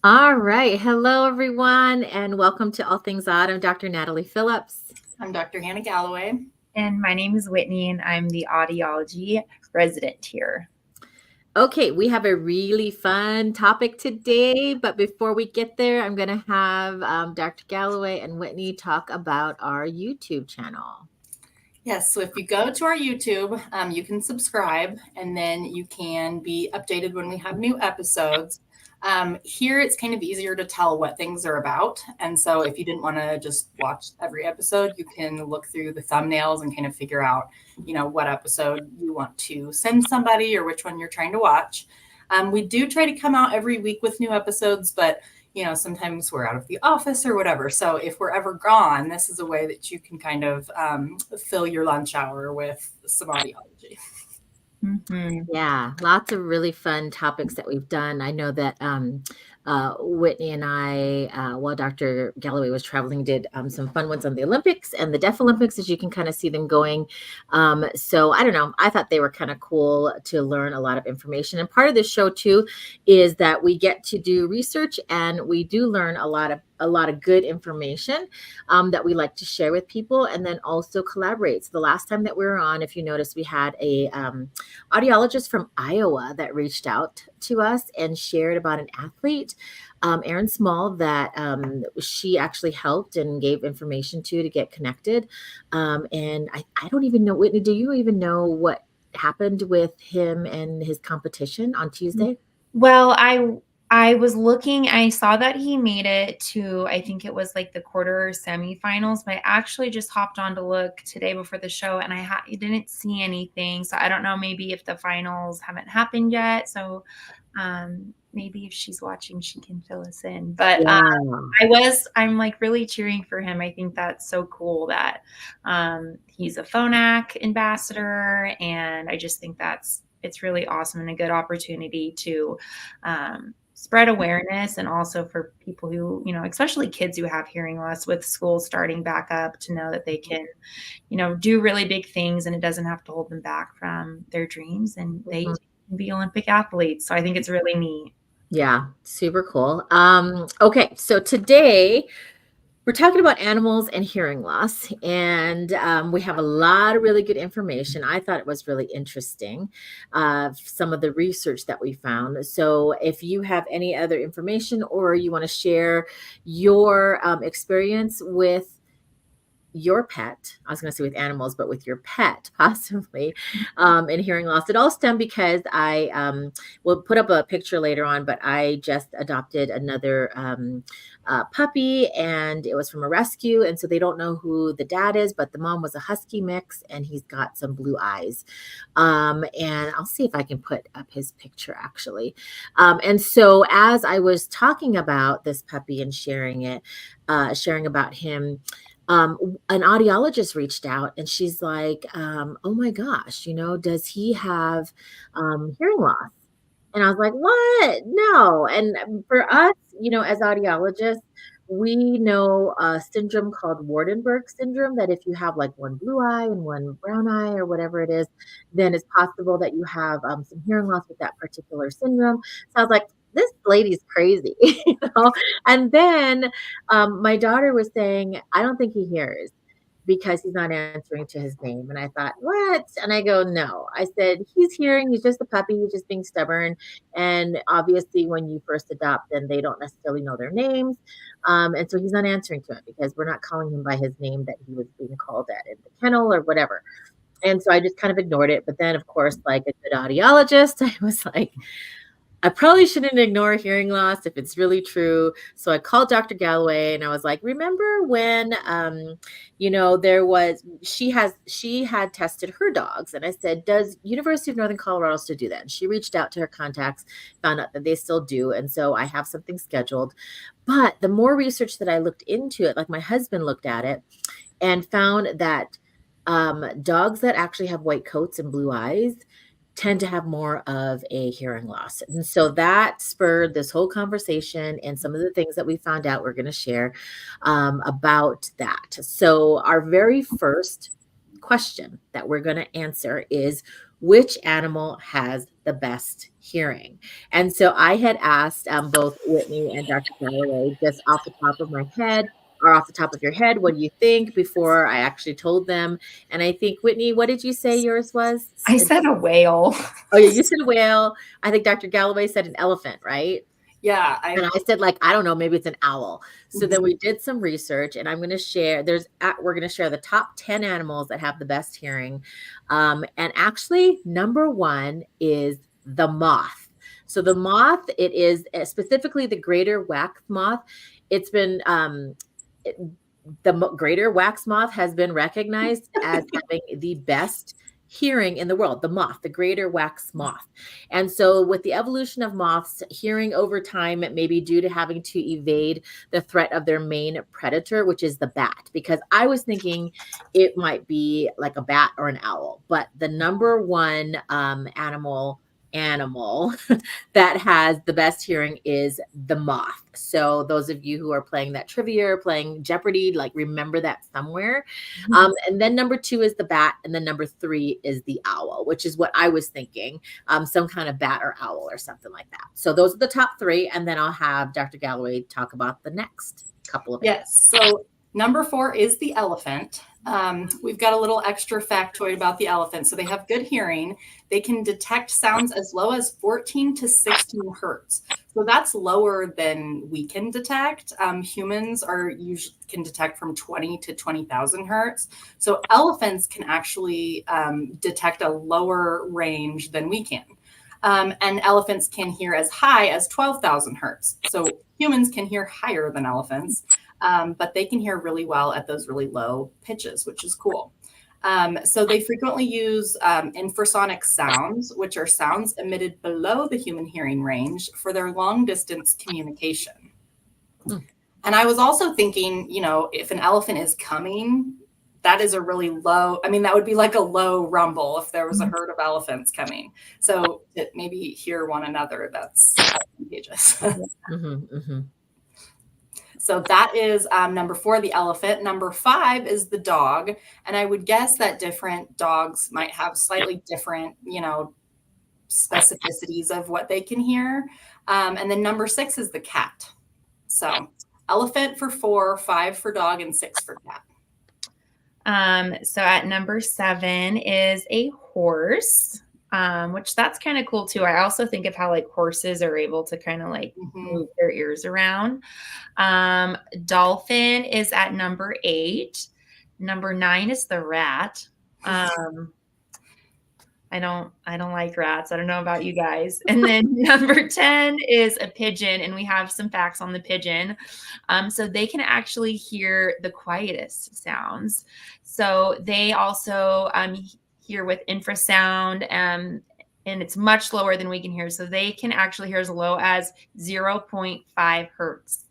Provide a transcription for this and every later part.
All right. Hello, everyone, and welcome to All Things Odd. I'm Dr. Natalie Phillips. I'm Dr. Hannah Galloway. And my name is Whitney, and I'm the Audiology resident here. Okay, we have a really fun topic today, but before we get there, I'm going to have Dr. Galloway and Whitney talk about our YouTube channel. Yes, so if you go to our YouTube, you can subscribe, and then you can be updated when we have new episodes. Here, it's kind of easier to tell what things are about. And so if you didn't want to just watch every episode, you can look through the thumbnails and kind of figure out, what episode you want to send somebody or which one you're trying to watch. We do try to come out every week with new episodes, but sometimes we're out of the office or whatever. So if we're ever gone, this is a way that you can kind of fill your lunch hour with some audiology. Mm-hmm. Yeah, lots of really fun topics that we've done. I know that Whitney and I, while Dr. Galloway was traveling, did some fun ones on the Olympics and the Deaf Olympics, as you can kind of see them going. So I don't know. I thought they were kind of cool to learn a lot of information. And part of this show, too, is that we get to do research and we do learn a lot of good information that we like to share with people, and then also collaborate. So the last time that we were on, if you notice, we had a audiologist from Iowa that reached out to us and shared about an athlete, Erin Small, that she actually helped and gave information to get connected. And I don't even know, Whitney, do you even know what happened with him and his competition on Tuesday? Well, I was looking, I saw that he made it to, I think it was like the quarter semifinals, but I actually just hopped on to look today before the show, and I didn't see anything. So I don't know, maybe if the finals haven't happened yet. So maybe if she's watching, she can fill us in. But Yeah. I'm like really cheering for him. I think that's so cool that he's a Phonak ambassador, and I just think it's really awesome and a good opportunity to spread awareness, and also for people who, especially kids who have hearing loss, with schools starting back up, to know that they can, do really big things, and it doesn't have to hold them back from their dreams, and they can be Olympic athletes. So I think it's really neat. Yeah, super cool. Okay, so today we're talking about animals and hearing loss, and we have a lot of really good information. I thought it was really interesting, some of the research that we found. So if you have any other information, or you want to share your experience with your pet, I was going to say with animals, but with your pet possibly, in hearing loss. It all stemmed because I will put up a picture later on, but I just adopted another puppy, and it was from a rescue. And so they don't know who the dad is, but the mom was a husky mix, and he's got some blue eyes. And I'll see if I can put up his picture actually. And so as I was talking about this puppy and sharing about him, an audiologist reached out, and she's like, oh my gosh, does he have hearing loss? And I was like, what? No. And for us, as audiologists, we know a syndrome called Waardenburg syndrome, that if you have like one blue eye and one brown eye or whatever it is, then it's possible that you have some hearing loss with that particular syndrome. So I was like, this lady's crazy, And then my daughter was saying, I don't think he hears because he's not answering to his name. And I thought, what? And I go, no. I said, he's hearing. He's just a puppy. He's just being stubborn. And obviously, when you first adopt them, they don't necessarily know their names. And so he's not answering to it because we're not calling him by his name that he was being called at in the kennel or whatever. And so I just kind of ignored it. But then, of course, like a good audiologist, I was like, I probably shouldn't ignore hearing loss if it's really true. So I called Dr. Galloway and I was like, remember when, there was, she had tested her dogs. And I said, does University of Northern Colorado still do that? And she reached out to her contacts, found out that they still do. And so I have something scheduled. But the more research that I looked into it, like my husband looked at it and found that dogs that actually have white coats and blue eyes tend to have more of a hearing loss. And so that spurred this whole conversation and some of the things that we found out we're going to share about that. So our very first question that we're going to answer is, which animal has the best hearing? And so I had asked both Whitney and Dr. Galloway, just off the top of my head, or off the top of your head, what do you think, before I actually told them? And I think, Whitney, what did you say yours was? I said a whale. Oh, yeah, you said a whale. I think Dr. Galloway said an elephant, right? Yeah. And I said, like, I don't know, maybe it's an owl. So then we did some research, and I'm going to share, we're going to share the top 10 animals that have the best hearing. And actually, number one is the moth. So the moth, it is specifically the greater wax moth. It's been, greater wax moth has been recognized as having the best hearing in the world, the greater wax moth. And so with the evolution of moths, hearing over time, it may be due to having to evade the threat of their main predator, which is the bat, because I was thinking it might be like a bat or an owl, but the number one animal that has the best hearing is the moth. So those of you who are playing that trivia or playing Jeopardy, like, remember that somewhere. And then number two is the bat. And then number three is the owl, which is what I was thinking. Some kind of bat or owl or something like that. So those are the top three. And then I'll have Dr. Galloway talk about the next couple of Yes. So number 4 is the elephant. We've got a little extra factoid about the elephant. So they have good hearing. They can detect sounds as low as 14 to 16 hertz. So that's lower than we can detect. Humans can detect from 20 to 20,000 hertz. So elephants can actually detect a lower range than we can. And elephants can hear as high as 12,000 hertz. So humans can hear higher than elephants. But they can hear really well at those really low pitches, which is cool. So they frequently use infrasonic sounds, which are sounds emitted below the human hearing range for their long distance communication. And I was also thinking, if an elephant is coming, that is a really low, that would be like a low rumble if there was a herd of elephants coming. So to maybe hear one another, that's advantageous. So that is number 4, the elephant. Number 5 is the dog. And I would guess that different dogs might have slightly different, specificities of what they can hear. And then number 6 is the cat. So elephant for 4, 5 for dog, and 6 for cat. So at number 7 is a horse. Which that's kind of cool too. I also think of how like horses are able to kind of like move their ears around. Dolphin is at number 8. Number 9 is the rat. I don't like rats. I don't know about you guys. And then number 10 is a pigeon, and we have some facts on the pigeon. So they can actually hear the quietest sounds. So they also hear with infrasound, and it's much lower than we can hear. So they can actually hear as low as 0.5 hertz.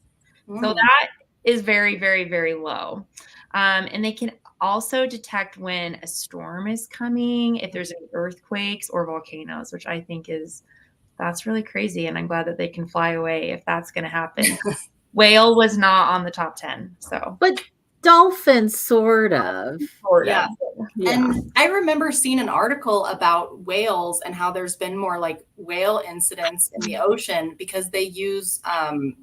So that is very, very, very low. And they can also detect when a storm is coming, if there's any earthquakes or volcanoes, which I think that's really crazy. And I'm glad that they can fly away if that's going to happen. Whale was not on the top 10. So, but dolphin, sort of. Yeah. And I remember seeing an article about whales and how there's been more like whale incidents in the ocean because they use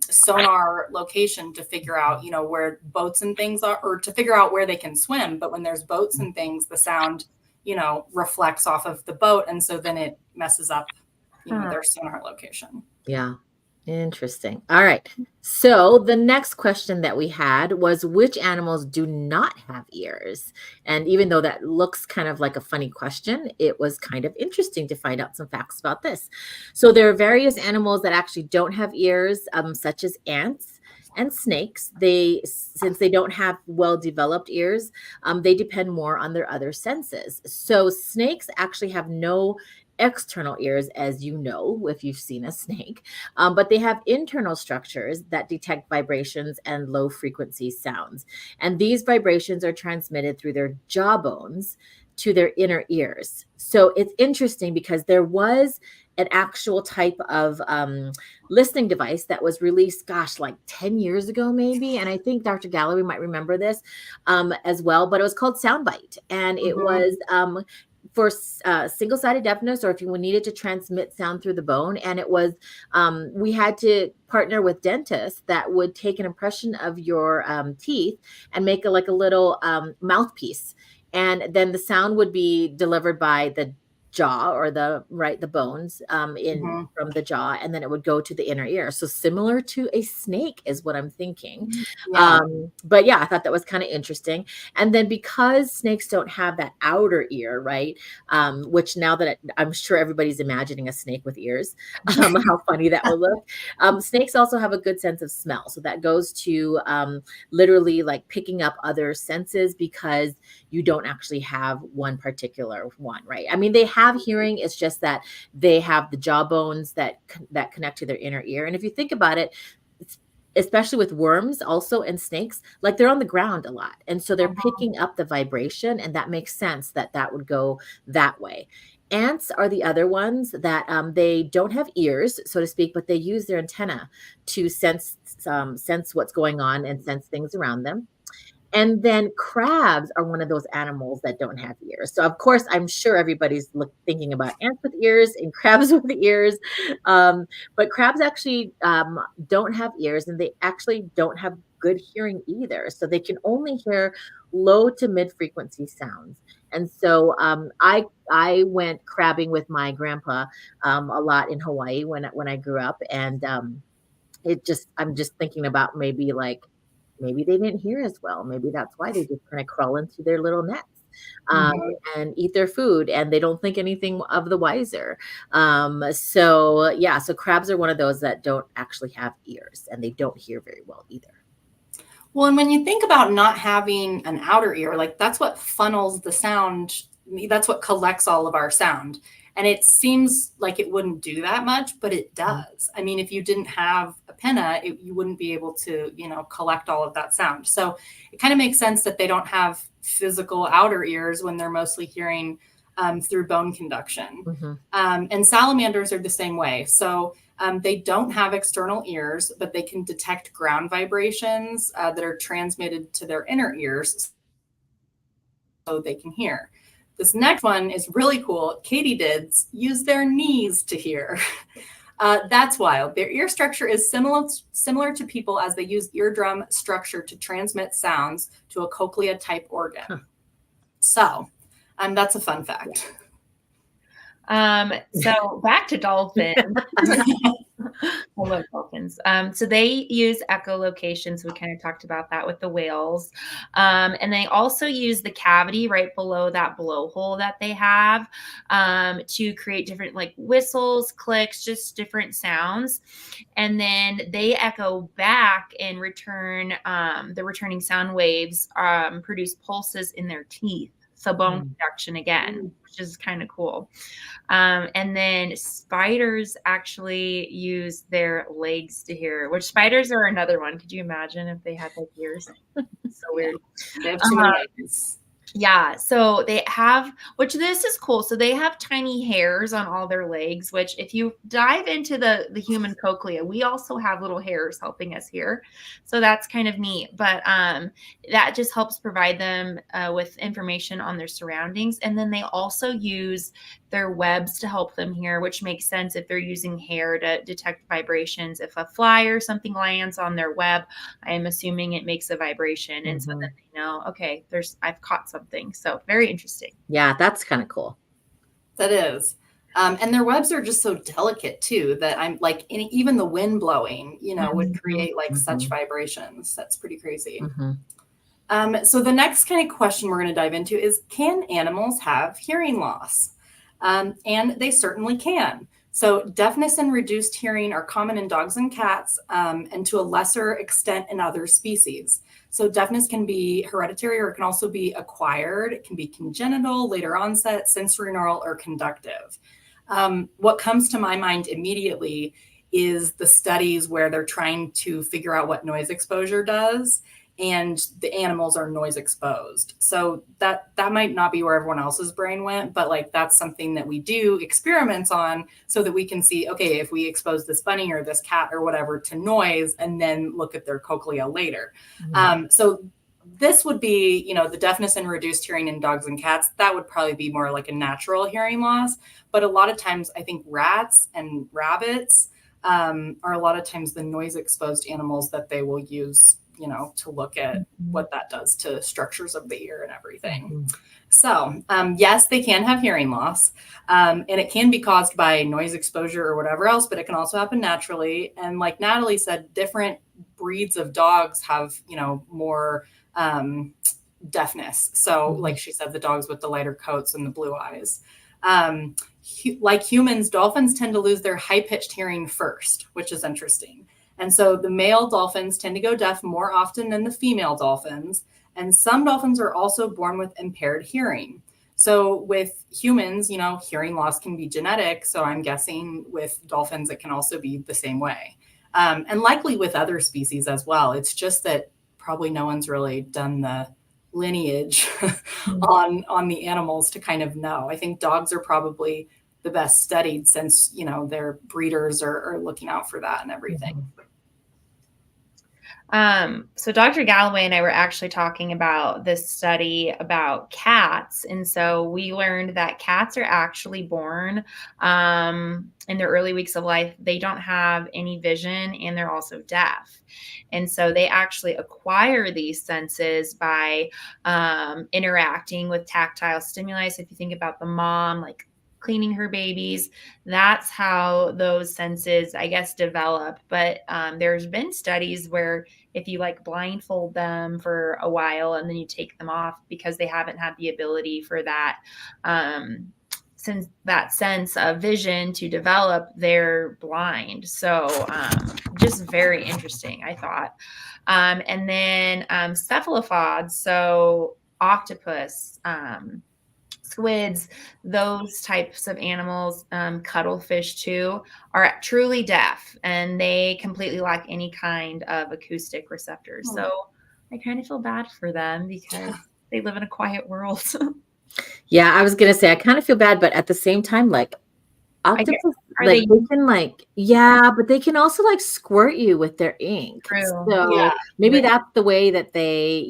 sonar location to figure out, where boats and things are, or to figure out where they can swim. But when there's boats and things, the sound, reflects off of the boat. And so then it messes up, their sonar location. Yeah. Interesting. All right. So the next question that we had was, which animals do not have ears? And even though that looks kind of like a funny question, it was kind of interesting to find out some facts about this. So there are various animals that actually don't have ears, such as ants and snakes. Since they don't have well-developed ears, they depend more on their other senses. So snakes actually have no external ears, as you know, if you've seen a snake. But they have internal structures that detect vibrations and low frequency sounds. And these vibrations are transmitted through their jaw bones to their inner ears. So it's interesting because there was an actual type of listening device that was released, gosh, like 10 years ago, maybe. And I think Dr. Galloway might remember this as well, but it was called Soundbite. And it was for single-sided deafness, or if you needed to transmit sound through the bone. And it was, we had to partner with dentists that would take an impression of your teeth and make like a little mouthpiece. And then the sound would be delivered by the jaw, or the bones in from the jaw, and then it would go to the inner ear. So similar to a snake is what I'm thinking. Yeah. But yeah, I thought that was kind of interesting. And then because snakes don't have that outer ear, right? Which now that I'm sure everybody's imagining a snake with ears, how funny that will look. Snakes also have a good sense of smell. So that goes to literally like picking up other senses, because you don't actually have one particular one, right? I mean, they have hearing. It's just that they have the jaw bones that connect to their inner ear. And if you think about it, especially with worms also and snakes, like they're on the ground a lot. And so they're picking up the vibration, and that makes sense that that would go that way. Ants are the other ones that they don't have ears, so to speak, but they use their antenna to sense what's going on and sense things around them. And then crabs are one of those animals that don't have ears. So of course, I'm sure everybody's thinking about ants with ears and crabs with ears. But crabs actually don't have ears, and they actually don't have good hearing either. So they can only hear low to mid frequency sounds. And so I went crabbing with my grandpa a lot in Hawaii when I grew up, and I'm just thinking about maybe they didn't hear as well. Maybe that's why they just kind of crawl into their little nets and eat their food, and they don't think anything of the wiser. So yeah, so crabs are one of those that don't actually have ears, and they don't hear very well either. Well, and when you think about not having an outer ear, like that's what funnels the sound, that's what collects all of our sound. And it seems like it wouldn't do that much, but it does. I mean, if you didn't have a pinna, you wouldn't be able to, collect all of that sound. So it kind of makes sense that they don't have physical outer ears when they're mostly hearing through bone conduction. And salamanders are the same way. So they don't have external ears, but they can detect ground vibrations that are transmitted to their inner ears, so they can hear. This next one is really cool. Katydids use their knees to hear. That's wild. Their ear structure is similar to people, as they use eardrum structure to transmit sounds to a cochlea type organ. So that's a fun fact. So back to dolphins. I love dolphins. So they use echolocation. So we kind of talked about that with the whales. And they also use the cavity right below that blowhole that they have to create different like whistles, clicks, just different sounds. And then they echo back and return, the returning sound waves produce pulses in their teeth. So bone conduction again, which is kind of cool. And then spiders actually use their legs to hear, which spiders are another one. Could you imagine if they had like ears? So weird. They have too many legs. Yeah. So they have, which this is cool. So they have tiny hairs on all their legs, which if you dive into the human cochlea, we also have little hairs helping us hear. So that's kind of neat. But that just helps provide them with information on their surroundings. And then they also use their webs to help them hear, which makes sense if they're using hair to detect vibrations. If a fly or something lands on their web, I am assuming it makes a vibration. And so that they know, okay, I've caught something. So very interesting. Yeah, that's kind of cool. That is. And their webs are just so delicate too, that I'm like, even the wind blowing, would create like such vibrations. That's pretty crazy. So the next kind of question we're going to dive into is, can animals have hearing loss? And they certainly can. So deafness and reduced hearing are common in dogs and cats, and to a lesser extent in other species. So deafness can be hereditary, or it can also be acquired. It can be congenital, later onset, sensorineural, or conductive. What comes to my mind immediately is the studies where they're trying to figure out what noise exposure does, and the animals are noise exposed. So that might not be where everyone else's brain went, but like that's something that we do experiments on so that we can see, okay, if we expose this bunny or this cat or whatever to noise and then look at their cochlea later. So this would be, the deafness and reduced hearing in dogs and cats. That would probably be more like a natural hearing loss. But a lot of times I think rats and rabbits are a lot of times the noise exposed animals that they will use to look at what that does to structures of the ear and everything. So yes, they can have hearing loss, and it can be caused by noise exposure or whatever else, but it can also happen naturally. And like Natalie said, different breeds of dogs have, more deafness. So like she said, the dogs with the lighter coats and the blue eyes. Like humans, dolphins tend to lose their high-pitched hearing first, which is interesting. And so the male dolphins tend to go deaf more often than the female dolphins. And some dolphins are also born with impaired hearing. So with humans, hearing loss can be genetic. So I'm guessing with dolphins, it can also be the same way. And likely with other species as well. It's just that probably no one's really done the lineage on the animals to kind of know. I think dogs are probably the best studied since, their breeders are looking out for that and everything. So Dr. Galloway and I were actually talking about this study about cats. And so we learned that cats are actually born in their early weeks of life. They don't have any vision and they're also deaf. And so they actually acquire these senses by interacting with tactile stimuli. So if you think about the mom, like cleaning her babies, that's how those senses, I guess, develop. But there's been studies where if you like blindfold them for a while and then you take them off because they haven't had the ability for that since that sense of vision to develop, they're blind. So just very interesting, I thought. And then cephalopods, so octopus, squids, those types of animals, cuttlefish too, are truly deaf and they completely lack any kind of acoustic receptors. So I kind of feel bad for them because they live in a quiet world. Yeah, I was gonna say I kind of feel bad, but at the same time, like octopus, like they can but they can also like squirt you with their ink. True. So maybe that's the way that they,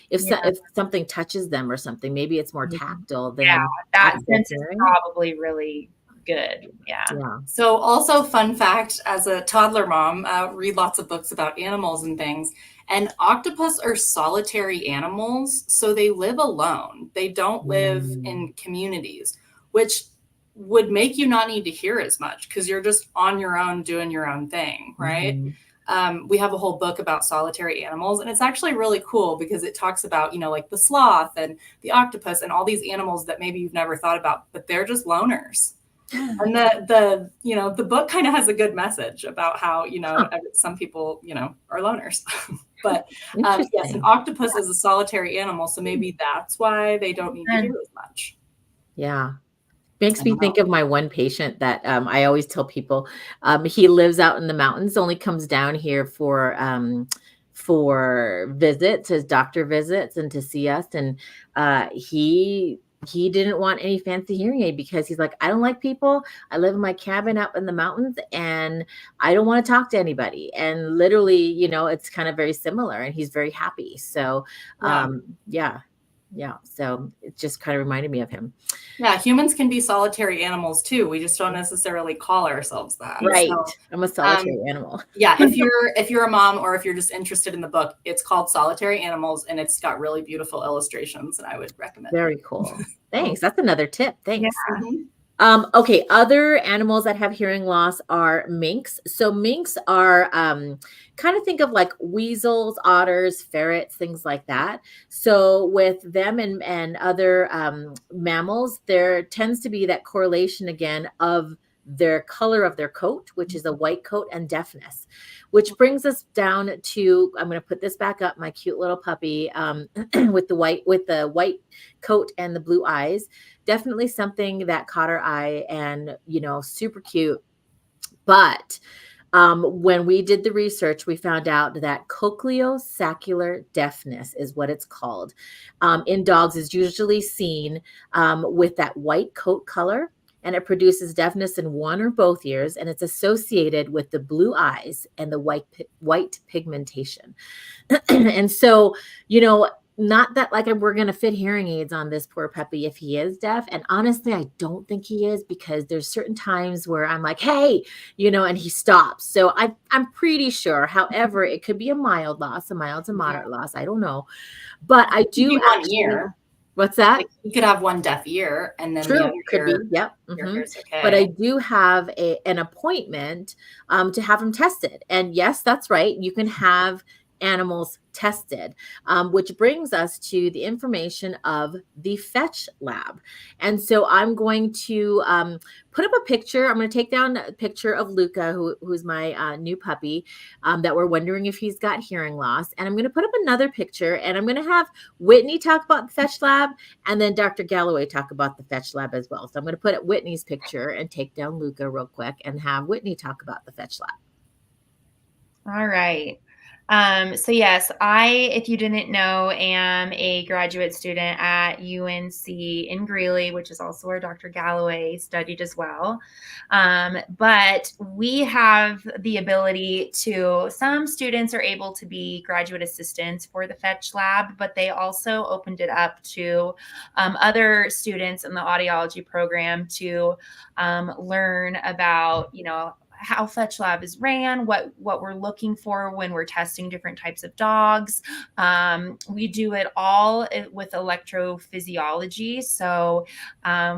if something touches them or something, maybe it's more tactile than that sense is probably really good. Yeah. So also fun fact, as a toddler mom, read lots of books about animals and things. And octopus are solitary animals, so they live alone. They don't live in communities, which would make you not need to hear as much because you're just on your own doing your own thing, right? We have a whole book about solitary animals, and it's actually really cool because it talks about, like the sloth and the octopus and all these animals that maybe you've never thought about, but they're just loners. And the book kind of has a good message about how, some people, are loners. But yes, an octopus is a solitary animal, so maybe that's why they don't need to hear as much. Yeah. Makes me think of my one patient that I always tell people he lives out in the mountains, only comes down here for visits, his doctor visits, and to see us. And he didn't want any fancy hearing aid because he's like, I don't like people. I live in my cabin out in the mountains and I don't want to talk to anybody. And literally, it's kind of very similar and he's very happy. So yeah. So it just kind of reminded me of him. Yeah. Humans can be solitary animals too. We just don't necessarily call ourselves that. Right. So, I'm a solitary animal. Yeah. If you're a mom or if you're just interested in the book, it's called Solitary Animals and it's got really beautiful illustrations and I would recommend it. Very cool. Thanks. That's another tip. Thanks. Yeah. Okay, other animals that have hearing loss are minks. So minks are kind of think of like weasels, otters, ferrets, things like that. So with them and other mammals, there tends to be that correlation again of their color of their coat, which is a white coat, and deafness, which brings us down to, I'm going to put this back up, my cute little puppy with the white coat and the blue eyes. Definitely something that caught our eye, and super cute. But when we did the research, we found out that cochleosacral deafness is what it's called. In dogs is usually seen with that white coat color, and it produces deafness in one or both ears, and it's associated with the blue eyes and the white pigmentation. And so, not that like we're going to fit hearing aids on this poor puppy if he is deaf. And honestly, I don't think he is, because there's certain times where I'm like, hey, and he stops. So I'm pretty sure. However, it could be a mild loss, a mild to moderate loss. I don't know. But I do one ear. What's that? Like you could have one deaf ear, and then True, the other could ear, be. Yep. your ear's okay. But I do have an appointment to have him tested. And yes, that's right. You can have animals tested, which brings us to the information of the Fetch Lab. And so I'm going to put up a picture. I'm going to take down a picture of Luca, who's my new puppy, that we're wondering if he's got hearing loss. And I'm going to put up another picture, and I'm going to have Whitney talk about the Fetch Lab, and then Dr. Galloway talk about the Fetch Lab as well. So I'm going to put up Whitney's picture and take down Luca real quick and have Whitney talk about the Fetch Lab. All right. So yes, if you didn't know, am a graduate student at UNC in Greeley, which is also where Dr. Galloway studied as well. But we have the ability some students are able to be graduate assistants for the Fetch Lab, but they also opened it up to other students in the audiology program to learn about, how Fetch Lab is ran, what we're looking for when we're testing different types of dogs. We do it all with electrophysiology. So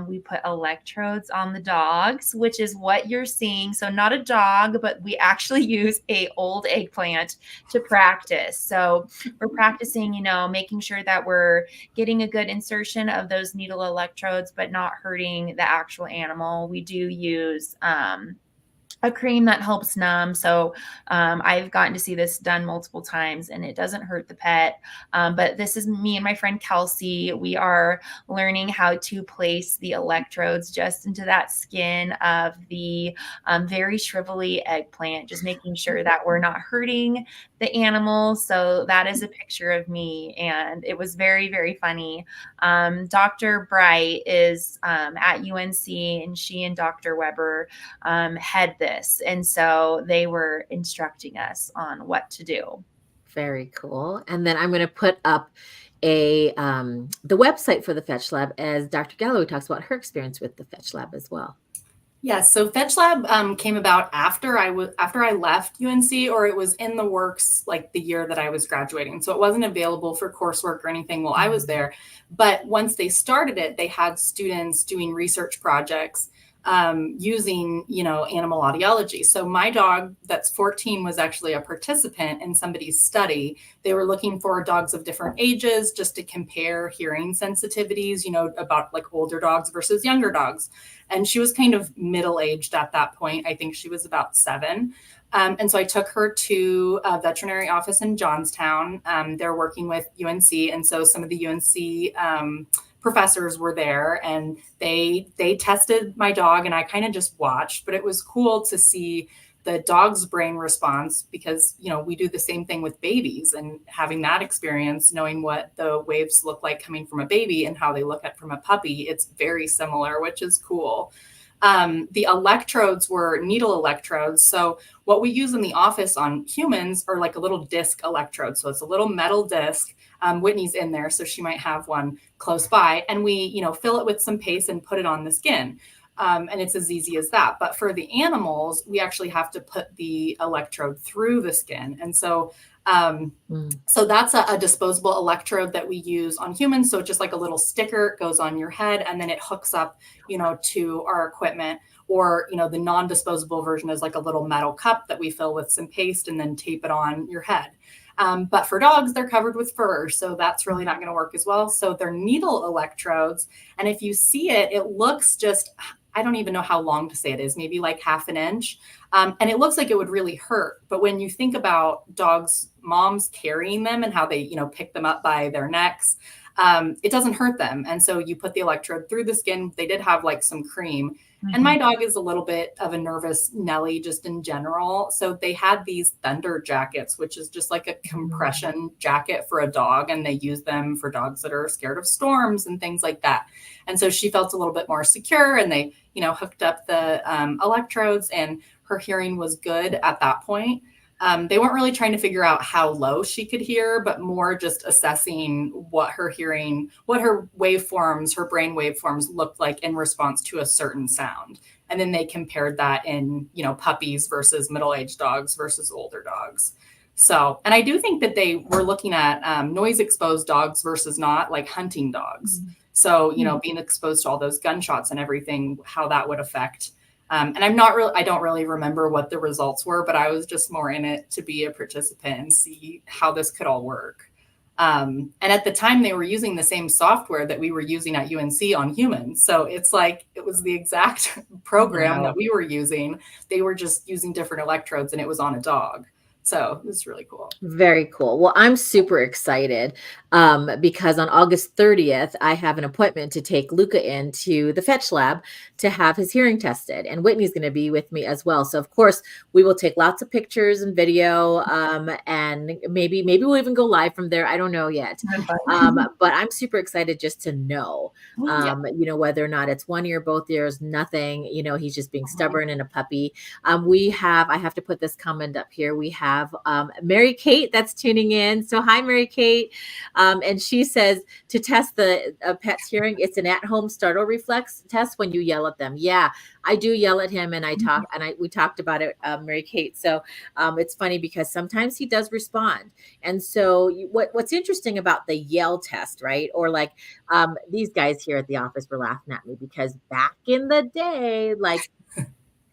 we put electrodes on the dogs, which is what you're seeing. So not a dog, but we actually use a old eggplant to practice. So we're practicing, making sure that we're getting a good insertion of those needle electrodes, but not hurting the actual animal. We do use a cream that helps numb. So I've gotten to see this done multiple times, and it doesn't hurt the pet. But this is me and my friend Kelsey. We are learning how to place the electrodes just into that skin of the very shrivelly eggplant, just making sure that we're not hurting the animal. So that is a picture of me, and it was very, very funny. Dr. Bright is at UNC, and she and Dr. Weber head this. And so they were instructing us on what to do. Very cool. And then I'm going to put up the website for the Fetch Lab, as Dr. Galloway talks about her experience with the Fetch Lab as well. Yes. So Fetch Lab came about after I left UNC, or it was in the works like the year that I was graduating. So it wasn't available for coursework or anything while I was there. But once they started it, they had students doing research projects using, animal audiology. So my dog that's 14 was actually a participant in somebody's study. They were looking for dogs of different ages just to compare hearing sensitivities, about like older dogs versus younger dogs. And she was kind of middle-aged at that point. I think she was about 7. And so I took her to a veterinary office in Johnstown. They're working with UNC. And so some of the UNC professors were there, and they tested my dog, and I kind of just watched. But it was cool to see the dog's brain response, because we do the same thing with babies, and having that experience, knowing what the waves look like coming from a baby and how they look at from a puppy, it's very similar, which is cool. The electrodes were needle electrodes. So what we use in the office on humans are like a little disc electrode. So it's a little metal disc. Whitney's in there, so she might have one close by. And we, fill it with some paste and put it on the skin. And it's as easy as that. But for the animals, we actually have to put the electrode through the skin. And so so that's a disposable electrode that we use on humans. So it's just like a little sticker goes on your head, and then it hooks up, to our equipment. Or, the non-disposable version is like a little metal cup that we fill with some paste and then tape it on your head. But for dogs, they're covered with fur, so that's really not going to work as well. So they're needle electrodes. And if you see it, it looks just, I don't even know how long to say it is, maybe like half an inch. And it looks like it would really hurt. But when you think about dogs, moms carrying them and how they, pick them up by their necks, it doesn't hurt them. And so you put the electrode through the skin. They did have like some cream. And my dog is a little bit of a nervous Nelly just in general. So they had these thunder jackets, which is just like a compression jacket for a dog. And they use them for dogs that are scared of storms and things like that. And so she felt a little bit more secure, and they, hooked up the electrodes, and her hearing was good at that point. They weren't really trying to figure out how low she could hear, but more just assessing what her hearing, what her waveforms, her brain waveforms looked like in response to a certain sound. And then they compared that in, puppies versus middle-aged dogs versus older dogs. So, and I do think that they were looking at noise exposed dogs versus not, like hunting dogs. So, being exposed to all those gunshots and everything, how that would affect. And I don't really remember what the results were, but I was just more in it to be a participant and see how this could all work. And at the time they were using the same software that we were using at UNC on humans. So it's like, it was the exact program that we were using. They were just using different electrodes, and it was on a dog. So it was really cool. Very cool. Well, I'm super excited because on August 30th, I have an appointment to take Luca into the Fetch Lab to have his hearing tested. And Whitney's going to be with me as well. So, of course, we will take lots of pictures and video, and maybe we'll even go live from there. I don't know yet. But I'm super excited just to know, whether or not it's one ear, both ears, nothing. He's just being stubborn and a puppy. I have to put this comment up here. We have Mary Kate that's tuning in. So hi, Mary Kate. And she says to test the pet's hearing, it's an at-home startle reflex test when you yell at them. Yeah, I do yell at him, and we talked about it, Mary Kate. So it's funny because sometimes he does respond. And so what's interesting about the yell test, right? Or like these guys here at the office were laughing at me because back in the day, like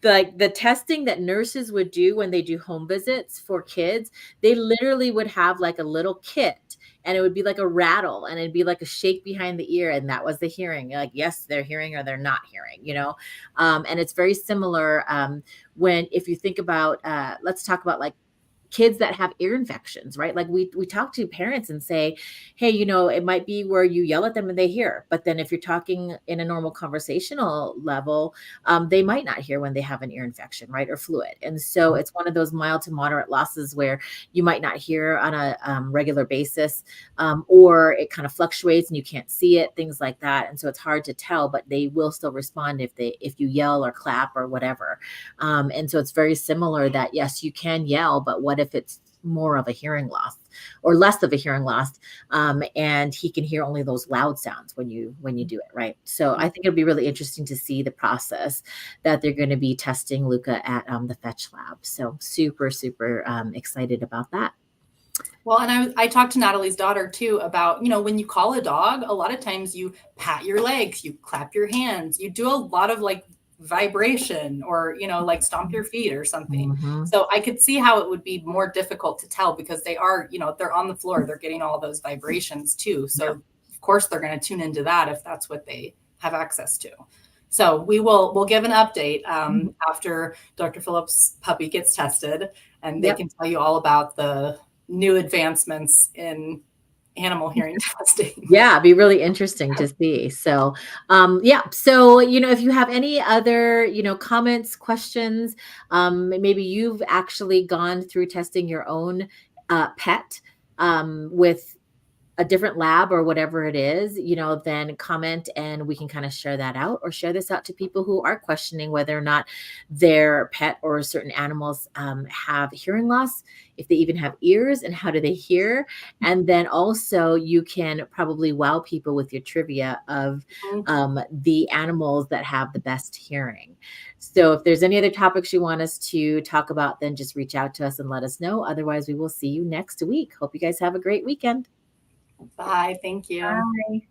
the testing that nurses would do when they do home visits for kids, they literally would have like a little kit, and it would be like a rattle, and it'd be like a shake behind the ear. And that was the hearing. Like, yes, they're hearing or they're not hearing, and it's very similar. If you think about, let's talk about like kids that have ear infections, right? Like we talk to parents and say, hey, it might be where you yell at them and they hear, but then if you're talking in a normal conversational level, they might not hear when they have an ear infection, right? Or fluid. And so it's one of those mild to moderate losses where you might not hear on a regular basis, or it kind of fluctuates and you can't see it, things like that. And so it's hard to tell, but they will still respond if you yell or clap or whatever. And so it's very similar that yes, you can yell, but what if it's more of a hearing loss or less of a hearing loss, and he can hear only those loud sounds when you do it, right? So I think it'll be really interesting to see the process that they're going to be testing Luca at the Fetch Lab. So super excited about that. Well, and I talked to Natalie's daughter too about, when you call a dog, a lot of times you pat your legs, you clap your hands, you do a lot of like vibration, or like stomp your feet or something. So I could see how it would be more difficult to tell because they are, they're on the floor, they're getting all those vibrations too. So of course they're going to tune into that if that's what they have access to. So we'll give an update after Dr. Phillips' puppy gets tested, and they can tell you all about the new advancements in animal hearing testing. Yeah, it'd be really interesting to see. So, So, if you have any other, comments, questions, maybe you've actually gone through testing your own pet with a different lab or whatever it is, then comment and we can kind of share that out, or share this out to people who are questioning whether or not their pet or certain animals have hearing loss, if they even have ears, and how do they hear. And then also you can probably wow people with your trivia of the animals that have the best hearing. So if there's any other topics you want us to talk about, then just reach out to us and let us know. Otherwise, we will see you next week. Hope you guys have a great weekend. Bye. Thank you. Bye.